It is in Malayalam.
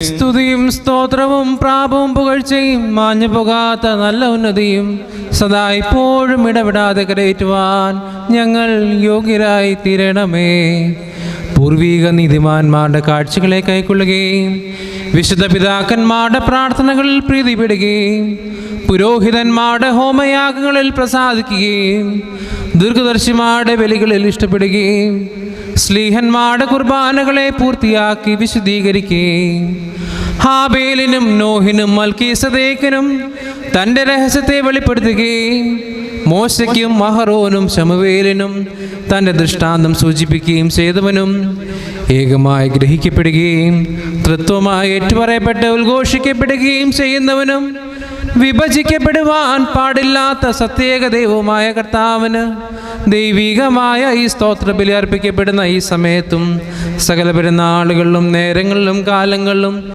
സ്തുതിയും സ്തോത്രവും പ്രാപവും പുകഴ്ചയും മാഞ്ഞു പോകാത്ത നല്ല ഉന്നതിയും സദാ ഇപ്പോഴും ഇടപെടാതെ കരയേറ്റുവാൻ ഞങ്ങൾ യോഗ്യരായി തീരണമേ. പൂർവീക നീതിമാന്മാരുടെ കാഴ്ചകളെ കൈക്കൊള്ളുകയും വിശുദ്ധ പിതാക്കന്മാരുടെ പ്രാർത്ഥനകളിൽ പ്രീതിപ്പെടുകയും പുരോഹിതന്മാരുടെ ഹോമയാഗങ്ങളിൽ പ്രസാദിക്കുകയും ദീർഘദർശിമാരുടെ ബലികളിൽ ഇഷ്ടപ്പെടുകയും സ്ലീഹന്മാരുടെ കുർബാനകളെ പൂർത്തിയാക്കി വിശുദ്ധീകരിക്കുകയും ഹാബേലിനും നോഹിനും മൽക്കീസദേക്കിനും തൻ്റെ രഹസ്യത്തെ വെളിപ്പെടുത്തുകയും മോശയ്ക്കും അഹറോനും ശമൂവേലിനും തൻ്റെ ദൃഷ്ടാന്തം സൂചിപ്പിക്കുകയും ചെയ്തവനും ഏകമായി ഗ്രഹിക്കപ്പെടുകയും തൃത്വമായി ഏറ്റുപറയപ്പെട്ട് ഉദ്ഘോഷിക്കപ്പെടുകയും ചെയ്യുന്നവനും വിഭജിക്കപ്പെടുവാൻ പാടില്ലാത്ത സത്യേക ദൈവമായ കർത്താവിന് ദൈവികമായ ഈ സ്തോത്രബലി അർപ്പിക്കപ്പെടുന്ന ഈ സമയത്തും സകല പെരുന്നാളുകളിലും നേരങ്ങളിലും കാലങ്ങളിലും